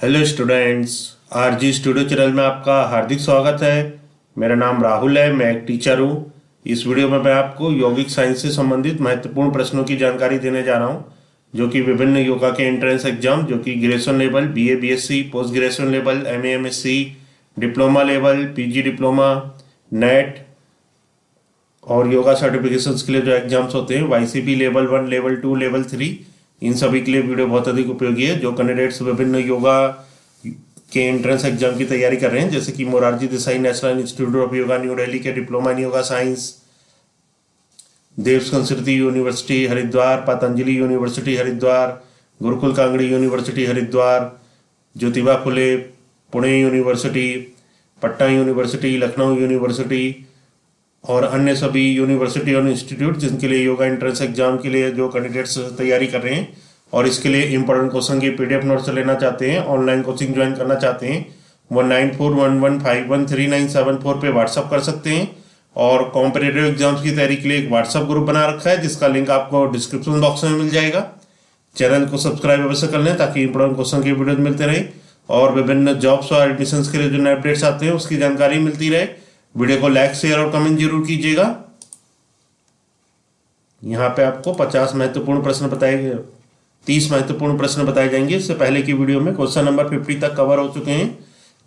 Hello students, RG studio channel में आपका हार्दिक स्वागत है। मेरा नाम राहुल है, मैं एक टीचर हूँ। इस वीडियो में मैं आपको यौगिक साइंस से संबंधित महत्वपूर्ण प्रश्नों की जानकारी देने जा रहा हूँ, जो कि विभिन्न योगा के एंट्रेंस एग्जाम, जो कि graduation level, BA BSc, post graduation level, MA MSc, diploma level, PG diploma, net और योगा सर्टिफिकेशंस के लिए जो एग्जाम्स होते हैं, वाईसीपी लेवल 1, लेवल 2, लेवल 3, इन सभी के लिए वीडियो बहुत अधिक उपयोगी है। जो कैंडिडेट्स विभिन्न योगा के एंट्रेंस एग्जाम की तैयारी कर रहे हैं, जैसे कि Morarji Desai national institute of yoga new Delhi के diploma in yoga science, Dev Sanskriti university Haridwar, Patanjali university Haridwar, Gurukul Kangri university Haridwar, Jyotiba Phule Pune university, Patna university, Lucknow university और अन्य सभी यूनिवर्सिटी और इंस्टीट्यूट जिनके लिए योगा एंट्रेंस एग्जाम के लिए जो कैंडिडेट्स तैयारी कर रहे हैं और इसके लिए इंपॉर्टेंट क्वेश्चन की पीडीएफ नोट्स लेना चाहते हैं, ऑनलाइन कोचिंग ज्वाइन करना चाहते हैं, 1941151744 पे व्हाट्सअप कर सकते हैं। और कॉम्पिटेटिव एग्जाम्स की तैयारी के लिए एक व्हाट्सअप ग्रुप बना रखा है, जिसका लिंक आपको डिस्क्रिप्शन बॉक्स में मिल जाएगा। चैनल को सब्सक्राइब अवश्य कर लें ताकि इंपॉर्टेंट क्वेश्चन की वीडियो मिलते रहे और विभिन्न जॉब्स और एडमिशन्स के लिए जो नए अपडेट्स आते हैं उसकी जानकारी मिलती रहे। वीडियो को लाइक, शेयर और कमेंट जरूर कीजिएगा। यहाँ पे आपको 50 महत्वपूर्ण प्रश्न बताए गए, 30 महत्वपूर्ण प्रश्न बताए जाएंगे। इससे पहले की वीडियो में क्वेश्चन नंबर 50 तक कवर हो चुके हैं,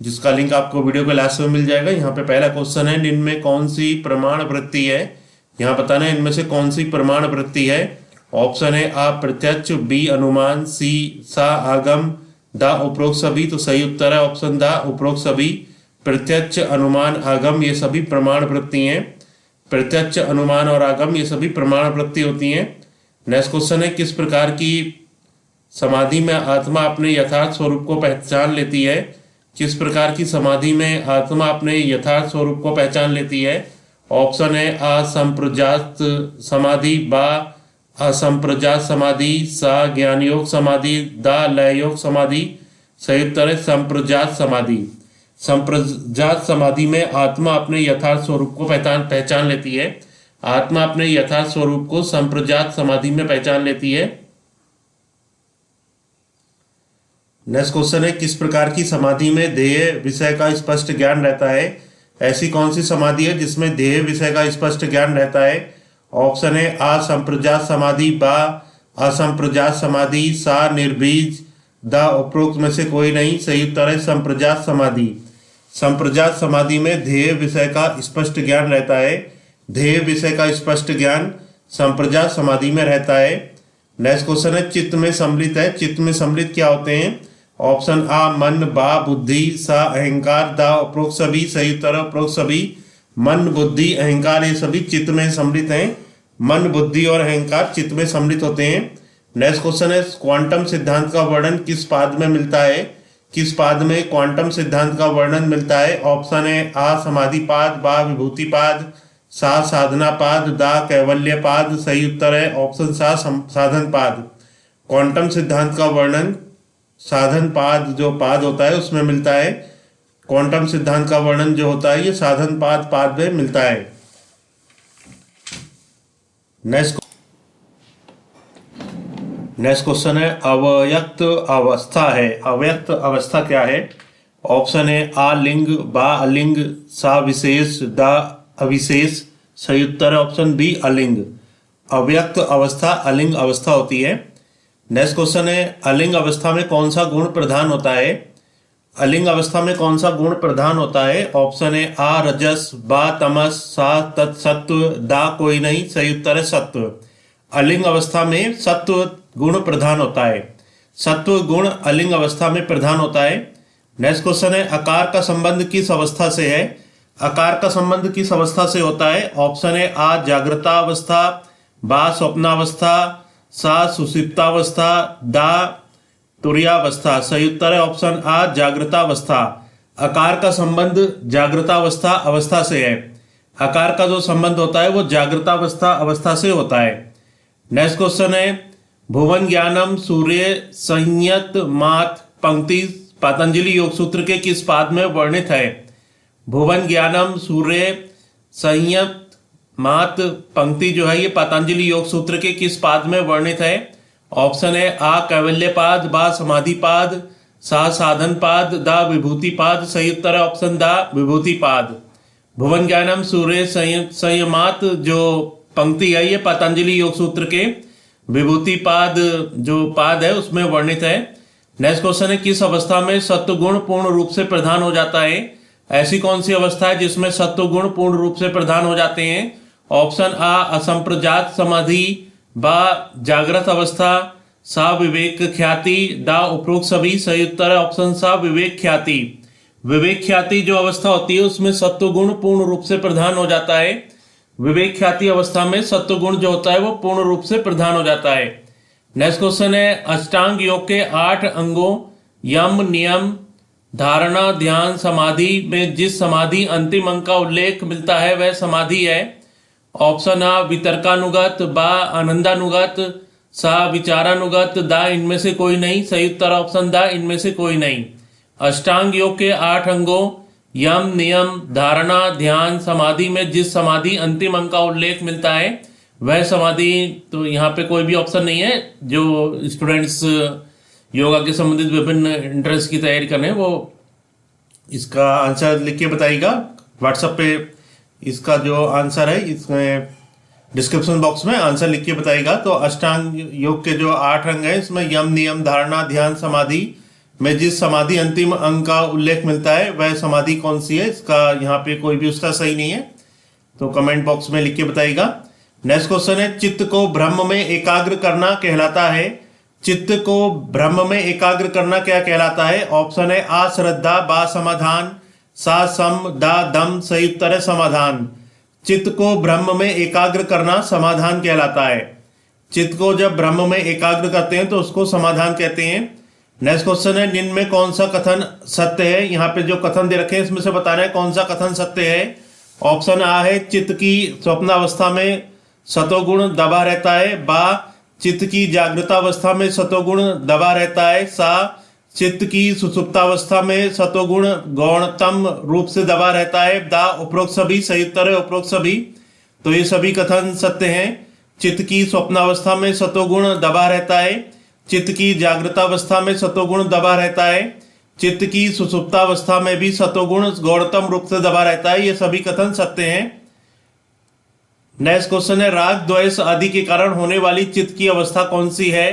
जिसका लिंक आपको वीडियो के लास्ट में मिल जाएगा। यहाँ पे पहला क्वेश्चन है, इनमें कौन सी प्रमाण वृत्ति है। यहाँ बताना है इनमें से कौन सी प्रमाण वृत्ति है। ऑप्शन है आ प्रत्यक्ष, बी अनुमान, सी सा आगम, द उपरोक्त सभी। तो सही उत्तर है ऑप्शन द उपरोक्त सभी। प्रत्यक्ष, अनुमान, आगम ये सभी प्रमाण वृत्ति हैं। प्रत्यक्ष, अनुमान और आगम ये सभी प्रमाण वृत्ति होती हैं। नेक्स्ट क्वेश्चन है, किस प्रकार की समाधि में आत्मा अपने यथार्थ स्वरूप को पहचान लेती है। किस प्रकार की समाधि में आत्मा अपने यथार्थ स्वरूप को पहचान लेती है। ऑप्शन है असंप्रजात समाधि, बा असंप्रजात समाधि, सा ज्ञान योग समाधि, द लय योग समाधि। सही उत्तर है संप्रजात समाधि। संप्रजात समाधि में आत्मा अपने यथार्थ स्वरूप को पहचान लेती है। आत्मा अपने यथार्थ स्वरूप को संप्रजात समाधि में पहचान लेती है। नेक्स्ट क्वेश्चन है, किस प्रकार की समाधि में ध्येय विषय का स्पष्ट ज्ञान रहता है। ऐसी कौन सी समाधि है जिसमें ध्येय विषय का स्पष्ट ज्ञान रहता है। ऑप्शन है असंप्रजात समाधि, बा असंप्रजात समाधि, सा निर्बीज, द उपरोक्त में से कोई नहीं। सही उत्तर है संप्रजात समाधि। संप्रजात समाधि में ध्येय विषय का स्पष्ट ज्ञान रहता है। ध्येय विषय का स्पष्ट ज्ञान संप्रजात समाधि में रहता है। नेक्स्ट क्वेश्चन है, चित्त में सम्मिलित है। चित्त में सम्मिलित क्या होते हैं। ऑप्शन आ मन, बा बुद्धि, सा अहंकार, द उपरोक्त सभी। सही उत्तर उपरोक्त सभी। मन, बुद्धि, अहंकार ये सभी चित्त में सम्मिलित हैं। मन, बुद्धि और अहंकार चित्त में सम्मिलित होते हैं। नेक्स्ट क्वेश्चन है, क्वांटम सिद्धांत का वर्णन किस पाद में मिलता है। किस पाद में क्वांटम सिद्धांत का वर्णन मिलता है। ऑप्शन है आ समाधि पाद, बा विभूति पाद, सा साधना पाद, दा कैवल्य पाद। सही उत्तर है ऑप्शन सा साधन पाद। क्वांटम सिद्धांत का वर्णन साधन पाद जो पाद होता है उसमें मिलता है। क्वांटम सिद्धांत का वर्णन जो होता है ये साधन पाद में मिलता है। नेक्स्ट क्वेश्चन है, अव्यक्त अवस्था है। अव्यक्त अवस्था क्या है। ऑप्शन है आ लिंग, बा अलिंग, सा विशेष, द अविशेष। सही उत्तर है ऑप्शन बी अलिंग। अव्यक्त अवस्था अलिंग अवस्था होती है। नेक्स्ट क्वेश्चन है, अलिंग अवस्था में कौन सा गुण प्रधान होता है। अलिंग अवस्था में कौन सा गुण प्रधान होता है। ऑप्शन है आ रजस, बा तमस, सा तत्सत्व, दा कोई नहीं। सही उत्तर है सत्व। अलिंग अवस्था में सत्व गुण प्रधान होता है। सत्व गुण अलिंग अवस्था में प्रधान होता है। नेक्स्ट क्वेश्चन है, आकार का संबंध किस अवस्था से है। आकार का संबंध किस अवस्था से होता है। ऑप्शन है आ जागृतावस्था, बा स्वप्नावस्था, सा सुषुप्तावस्था, दा तुरीयावस्था। सही उत्तर है ऑप्शन आ जागृतावस्था। आकार का संबंध जागृतावस्था अवस्था से है। आकार का जो संबंध होता है वो जागृतावस्था अवस्था से होता है। नेक्स्ट क्वेश्चन है, भुवन ज्ञानम सूर्य संयत मात पंक्ति पतंजलि योग सूत्र के किस पाद में वर्णित है। भुवन ज्ञानम सूर्य संयत मात पंक्ति जो है ये पतंजलि योग सूत्र के किस पाद में वर्णित है। ऑप्शन है आ कैवल्य पाद, बा समाधि पाद, सा साधन पाद दा विभूति पाद। सही उत्तर है ऑप्शन दा विभूति पाद। भुवन ज्ञानम सूर्य संयमात जो पंक्ति है ये पतंजलि योग सूत्र के विभूति पाद जो पाद है उसमें वर्णित है। नेक्स्ट क्वेश्चन है, किस अवस्था में सत्व गुण पूर्ण रूप से प्रधान हो जाता है? ऐसी कौन सी अवस्था है जिसमें सत्व गुण पूर्ण रूप से प्रधान हो जाते हैं? ऑप्शन आ असंप्रजात समाधि, बा जागृत अवस्था, सा विवेक ख्याति, दा उपरोक्त सभी। सही उत्तर है ऑप्शन सा विवेक ख्याति। विवेक ख्याति जो अवस्था होती है उसमें सत्व गुण पूर्ण रूप से प्रधान हो जाता है। विवेक ख्याति अवस्था में सत्व गुण जो होता है वो पूर्ण रूप से प्रधान हो जाता है। नेक्स्ट क्वेश्चन है, अष्टांग योग के 8 अंगों यम नियम धारणा ध्यान समाधि में जिस समाधि अंतिम अंग का उल्लेख मिलता है वह समाधि है। ऑप्शन आ वितर्कानुगत, बा आनंदानुगत, सा विचारानुगत, दा इनमें से कोई नहीं। सही उत्तर ऑप्शन दा इनमें से कोई नहीं। अष्टांग योग के 8 अंगों यम नियम धारणा ध्यान समाधि में जिस समाधि अंतिम अंग का उल्लेख मिलता है वह समाधि, तो यहाँ पे कोई भी ऑप्शन नहीं है। जो स्टूडेंट्स योगा के संबंधित विभिन्न इंट्रेंस की तैयारी कर रहे हैं वो इसका आंसर लिख के बताइएगा व्हाट्सएप पे। इसका जो आंसर है इसमें डिस्क्रिप्शन बॉक्स में आंसर लिख के बताइएगा। तो अष्टांग योग के जो 8 अंग हैं इसमें यम नियम धारणा ध्यान समाधि में जिस समाधि अंतिम अंग का उल्लेख मिलता है वह समाधि कौन सी है? इसका यहाँ पे कोई भी उसका सही नहीं है, तो कमेंट बॉक्स में लिख के बताइएगा। नेक्स्ट क्वेश्चन है, चित्त को ब्रह्म में एकाग्र करना कहलाता है। चित्त को ब्रह्म में एकाग्र करना क्या कहलाता है? ऑप्शन है आ श्रद्धा, बा समाधान, सा सम, दा दम। सही उत्तर है समाधान। चित्त को ब्रह्म में एकाग्र करना समाधान कहलाता है। चित्त को जब ब्रह्म में एकाग्र करते हैं तो उसको समाधान कहते हैं। नेक्स्ट क्वेश्चन है, निम्न में कौन सा कथन सत्य है? यहाँ पे जो कथन दे रखे हैं इसमें से बताना है कौन सा कथन सत्य है। ऑप्शन आ है चित्त की स्वप्नावस्था में सतोगुण दबा रहता है, बा चित्त की जागृतावस्था में सतोगुण दबा रहता है, सा चित्त की सुसुप्तावस्था में सतोगुण गौणतम रूप से दबा रहता है, दा उपरोक्त सभी। सही उत्तर है उपरोक्त सभी। तो ये सभी कथन सत्य हैं। चित्त की स्वप्नावस्था में सतोगुण दबा रहता है, चित्त की जागृतावस्था में सतोगुण दबा रहता है, चित्त की सुसुप्तावस्था में भी सतोगुण गौणतम रूप से दबा रहता है। ये सभी कथन सत्य हैं। नेक्स्ट क्वेश्चन है, राग द्वेष आदि के कारण होने वाली चित्त की अवस्था कौन सी है?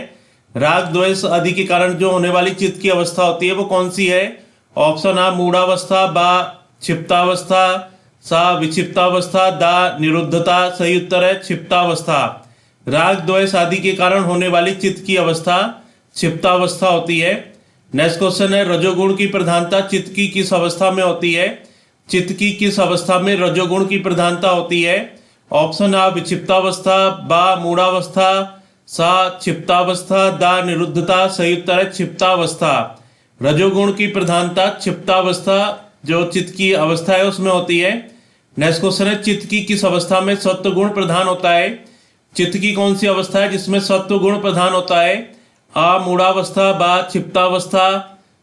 राग द्वेष आदि के कारण जो होने वाली चित्त की अवस्था होती है वो कौन सी है? ऑप्शन आ मूढ़ावस्था, बा क्षिप्तावस्था, सा विक्षिप्तावस्था, दा निरुद्धता। सही उत्तर है क्षिप्तावस्था। राग द्वेष आदि के कारण होने वाली चित्त की अवस्था क्षिप्तावस्था होती है। नेक्स्ट क्वेश्चन है, रजोगुण की प्रधानता चित्त की किस अवस्था में होती है? चित्त की किस अवस्था में रजोगुण की प्रधानता होती है? ऑप्शन आ विक्षिप्तावस्था, बा मूढ़ावस्था, सा क्षिप्तावस्था, दा निरुद्धता। सही उत्तर है क्षिप्तावस्था। रजोगुण की प्रधानता क्षिप्तावस्था जो चित्त की अवस्था है उसमें होती है। नेक्स्ट क्वेश्चन है, चित्त की किस अवस्था में सत्व गुण प्रधान होता है? चित्त की कौन सी अवस्था है जिसमें सत्व गुण प्रधान होता है? आ मूढ़ावस्था, बा क्षिप्तावस्था,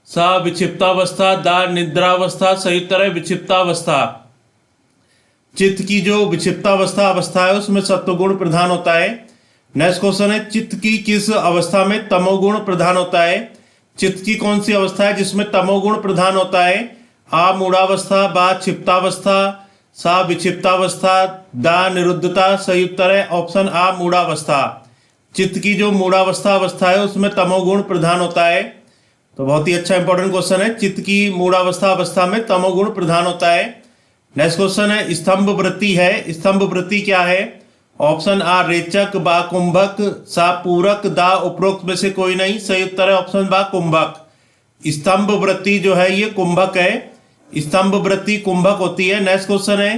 सा विक्षिप्तावस्था, दा निद्रावस्था। सही उत्तर है विक्षिप्तावस्था। चित्त की जो विक्षिप्तावस्था अवस्था है उसमें सत्वगुण प्रधान होता है। नेक्स्ट क्वेश्चन है, चित्त की किस अवस्था में तमोगुण प्रधान होता है? चित्त की कौन सी अवस्था है जिसमें तमोगुण प्रधान होता है? आ मूढ़ावस्था, बा क्षिप्तावस्था, सा विक्षिप्तावस्था, दा निरुद्धता। सही उत्तर है ऑप्शन आ मूढ़ावस्था। चित्त की जो मूढ़ावस्था अवस्था है उसमें तमोगुण प्रधान होता है। तो बहुत ही अच्छा इंपॉर्टेंट क्वेश्चन है, चित्त की मूढ़ावस्था अवस्था में तमोगुण प्रधान होता है। नेक्स्ट क्वेश्चन है, स्तंभ वृत्ति है। स्तंभ वृत्ति क्या है? ऑप्शन आ रेचक, बा कुंभक, सा पूरक, दा उपरोक्त में से कोई नहीं। सही उत्तर है ऑप्शन बा कुंभक। स्तंभ वृत्ति जो है ये कुंभक है। स्तंभ वृत्ति कुंभक होती है। नेक्स्ट क्वेश्चन है,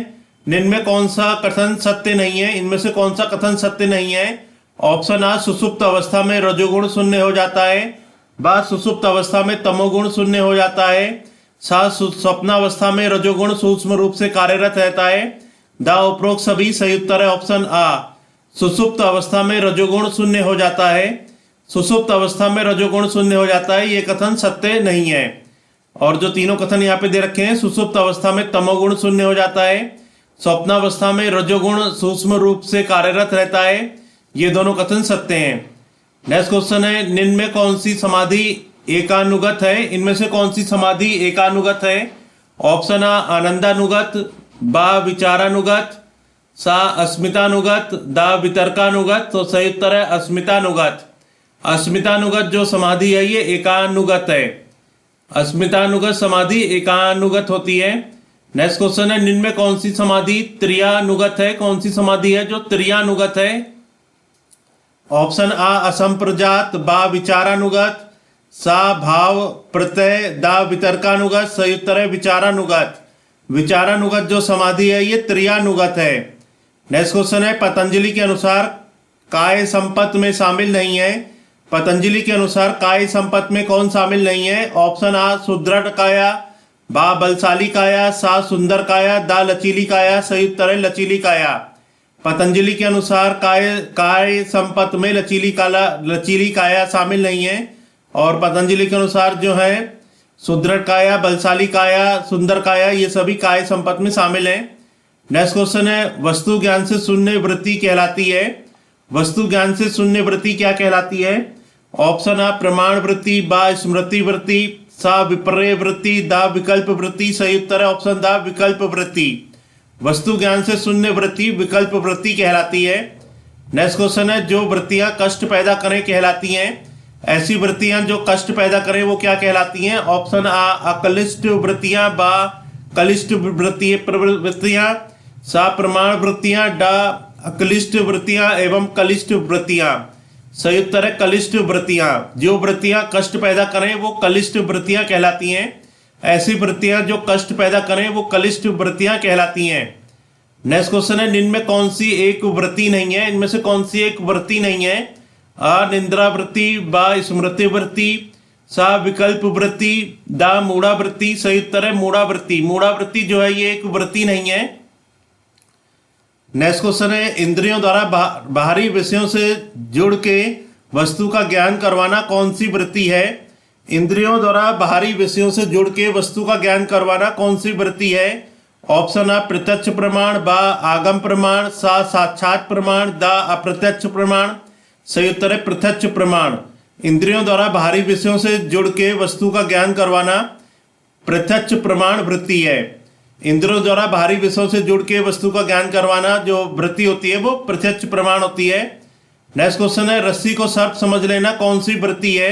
निम्न में कौन सा कथन सत्य नहीं है? इनमें से कौन सा कथन सत्य नहीं है? ऑप्शन आ सुसुप्त अवस्था में रजोगुण शून्य हो जाता है, बा सुसुप्त अवस्था में तमोगुण शून्य हो जाता है, सा स्वप्नावस्था में रजोगुण सूक्ष्म रूप से कार्यरत रहता है, दा उपरोक्त सभी। सही उत्तर है ऑप्शन आ सुसुप्त अवस्था में रजोगुण शून्य हो जाता है। सुसुप्त अवस्था में रजोगुण शून्य हो जाता है, ये कथन सत्य नहीं है। और जो तीनों कथन यहाँ पे दे रखे हैं, सुसुप्त अवस्था में तमोगुण शून्य हो जाता है, स्वप्नावस्था में रजोगुण सूक्ष्म रूप से कार्यरत रहता है, ये दोनों कथन सत्य हैं। नेक्स्ट क्वेश्चन है, निम्न में कौन सी समाधि एकानुगत है। इनमें से कौन सी समाधि एकानुगत है? ऑप्शन आ आनंदानुगत, बा विचारानुगत, सा अस्मितानुगत, दा वितर्कानुगत। तो सही उत्तर है अस्मितानुगत। अस्मितानुगत जो समाधि है ये एकानुगत है। अस्मितानुगत समाधि एकानुगत होती है। नेक्स्ट क्वेश्चन है, निम्न में कौन सी समाधि त्रियानुगत है? कौन सी समाधि है जो त्रियानुगत है? ऑप्शन आ असंप्रजात, बा विचारानुगत, सा भाव प्रत्यय, दा वितर्कानुगत। सही उत्तर है विचारानुगत। विचारानुगत जो समाधि है ये त्रियानुगत है। नेक्स्ट क्वेश्चन है, पतंजलि के अनुसार काय संपत्ति में शामिल नहीं है। पतंजलि के अनुसार काय संपत्ति में कौन शामिल नहीं है? ऑप्शन आ सुदृढ़ काया, बा बलशाली काया, सा सुंदर काया, दा लचीली काया। सही उत्तर है लचीली काया। पतंजलि के अनुसार काय संपत्ति में लचीली काया शामिल नहीं है। और पतंजलि के अनुसार जो है सुदृढ़ काया, बलशाली काया, सुंदर काया ये सभी काय संपत्ति में शामिल है। नेक्स्ट क्वेश्चन है, वस्तु ज्ञान से शून्य वृत्ति कहलाती है। वस्तु ज्ञान से शून्य वृत्ति क्या कहलाती है? ऑप्शन आ प्रमाण वृत्ति, बा स्मृति वृत्ति, सा विपर्य वृत्ति, दा विकल्प वृत्ति। सही उत्तर है ऑप्शन दा विकल्प वृत्ति। वस्तु ज्ञान से शून्य वृत्ति विकल्प वृत्ति कहलाती है। नेक्स्ट क्वेश्चन है, जो वृत्तियां कष्ट पैदा करें कहलाती हैं। ऐसी वृत्तियां जो कष्ट पैदा करें वो क्या कहलाती हैं? ऑप्शन आ अकलिष्ट वृत्तियां, बा कलिष्ट वृत्तियां, सा प्रमाण वृत्तियां, डा अकलिष्ट वृत्तियां एवं कलिष्ट वृत्तियां। सही उत्तर है कलिष्ट वृत्तियां। जो वृत्तियां कष्ट पैदा करें वो कलिष्ट वृत्तियां कहलाती हैं। ऐसी वृत्तियां जो कष्ट पैदा करें वो कलिष्ट वृत्तियां कहलाती हैं। नेक्स्ट क्वेश्चन है, निम्न में कौन सी एक वृत्ति नहीं है? इनमें से कौन सी एक वृत्ति नहीं है? आ निंद्रा वृत्ति, बा स्मृति वृत्ति, सा विकल्प वृत्ति, दा मूढ़ा वृत्ति। सही उत्तर है मूढ़ा वृत्ति। मूढ़ा वृत्ति जो है ये एक वृत्ति नहीं है। नेक्स्ट क्वेश्चन है, इंद्रियों द्वारा बाहरी विषयों से जुड़ के वस्तु का ज्ञान करवाना कौन सी वृत्ति है? इंद्रियों द्वारा बाहरी विषयों से जुड़ के वस्तु का ज्ञान करवाना कौन सी वृत्ति है? ऑप्शन आ प्रत्यक्ष प्रमाण, बा आगम प्रमाण, सा साक्षात प्रमाण, दा अप्रत्यक्ष प्रमाण। सही उत्तर है प्रत्यक्ष प्रमाण। इंद्रियों द्वारा बाहरी विषयों से जुड़ के वस्तु का ज्ञान करवाना प्रत्यक्ष प्रमाण वृत्ति है। इंद्रियों द्वारा बाहरी विषयों से जुड़ के वस्तु का ज्ञान करवाना जो वृत्ति होती है वो प्रत्यक्ष प्रमाण होती है। नेक्स्ट क्वेश्चन है, रस्सी को सर्प समझ लेना कौन सी वृत्ति है?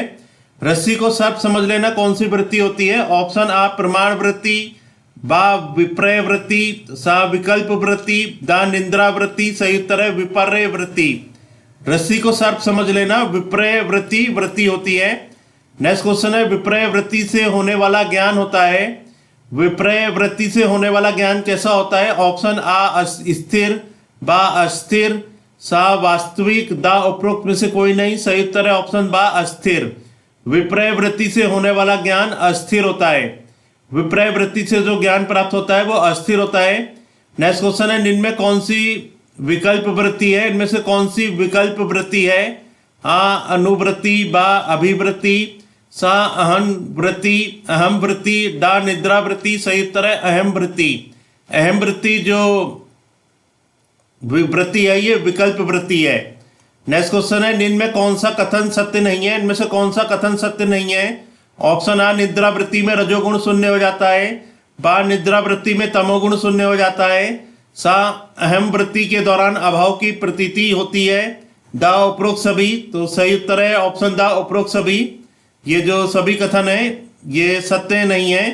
रस्सी को सर्प समझ लेना कौन सी वृत्ति होती है? ऑप्शन आ प्रमाण वृत्ति, बा विपर्य वृत्ति, सा विकल्प वृत्ति, दा निंद्रा वृत्ति। सही उत्तर है विपर्य वृत्ति। रस्सी को सर्प समझ लेना विपर्य वृत्ति होती है। नेक्स्ट क्वेश्चन है, विपर्य वृत्ति से होने वाला ज्ञान होता है। विपर्य वृत्ति से होने वाला ज्ञान कैसा होता है? ऑप्शन आ स्थिर, बा अस्थिर, सा वास्तविक, दा उपरोक्त में से कोई नहीं। सही उत्तर है ऑप्शन बा अस्थिर। विपर्य वृत्ति से होने वाला ज्ञान अस्थिर होता है। विपर्य वृत्ति से जो ज्ञान प्राप्त होता है वो अस्थिर होता है। नेक्स्ट क्वेश्चन है, निम्न में कौन सी विकल्प वृत्ति है? इनमें से कौन सी विकल्प वृत्ति है? आ अनुवृत्ति, बा अभिवृत्ति, सा अहम वृत्ति, दा निद्रा वृत्ति। सही उत्तर है अहम वृत्ति। अहम वृत्ति जो वृत्ति है ये विकल्प वृत्ति है। नेक्स्ट क्वेश्चन है, निम्न में कौन सा कथन सत्य नहीं है? इनमें से कौन सा कथन सत्य नहीं है? ऑप्शन आ निद्रा वृत्ति में रजोगुण शून्य हो जाता है, बा निद्रा वृत्ति में तमोगुण शून्य हो जाता है, सा अहम वृत्ति के दौरान अभाव की प्रतीति होती है, दा उपरोक्त सभी। तो सही उत्तर है ऑप्शन दा उपरोक्त सभी। ये जो सभी कथन है ये सत्य नहीं है।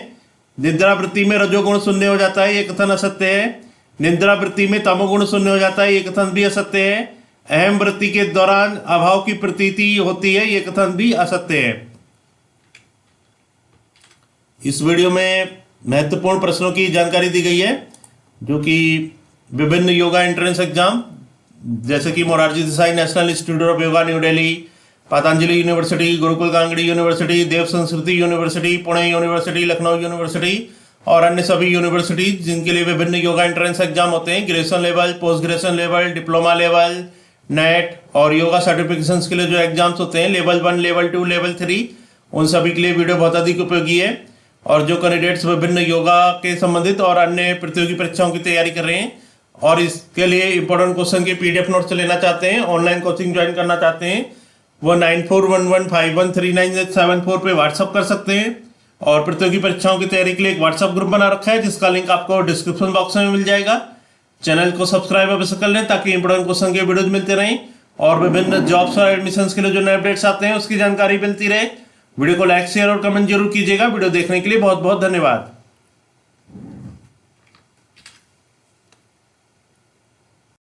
निद्रा वृत्ति में रजोगुण शून्य हो जाता है ये कथन असत्य है। निद्रा वृत्ति में तमोगुण शून्य हो जाता है ये कथन भी असत्य है। अहम वृत्ति के दौरान अभाव की प्रतीति होती है ये कथन भी असत्य है। इस वीडियो में महत्वपूर्ण प्रश्नों की जानकारी दी गई है जो कि विभिन्न योगा एंट्रेंस एग्जाम जैसे कि Morarji Desai national institute of yoga new Delhi, Patanjali university, Gurukul Kangri university, Dev Sanskriti university, Pune university, Lucknow university और अन्य सभी यूनिवर्सिटी जिनके लिए विभिन्न योगा एंट्रेंस एग्जाम होते हैं, graduation level, post graduation level, diploma level, net और योगा सर्टिफिकेशंस के लिए जो एग्जाम्स होते हैं लेवल 1, लेवल 2, लेवल 3, उन सभी के लिए वीडियो बहुत अधिक उपयोगी है। और जो कैंडिडेट्स विभिन्न योगा के संबंधित और अन्य प्रतियोगी परीक्षाओं की तैयारी कर रहे हैं और इसके लिए इंपॉर्टेंट क्वेश्चन के PDF नोट्स लेना चाहते हैं, ऑनलाइन कोचिंग ज्वाइन करना चाहते हैं वो 9411513974 पे व्हाट्सअप कर सकते हैं। और प्रतियोगी परीक्षाओं की तैयारी के लिए एक व्हाट्सअप ग्रुप बना रखा है जिसका लिंक आपको डिस्क्रिप्शन बॉक्स में मिल जाएगा। चैनल को सब्सक्राइब अवश्य कर लें ताकि इंपोर्टेंट क्वेश्चन के वीडियोज मिलते रहें और विभिन्न जॉब्स और एडमिशंस के लिए जो नए अपडेट्स आते हैं उसकी जानकारी मिलती रहे। वीडियो को लाइक शेयर और कमेंट जरूर कीजिएगा। वीडियो देखने के लिए बहुत बहुत धन्यवाद।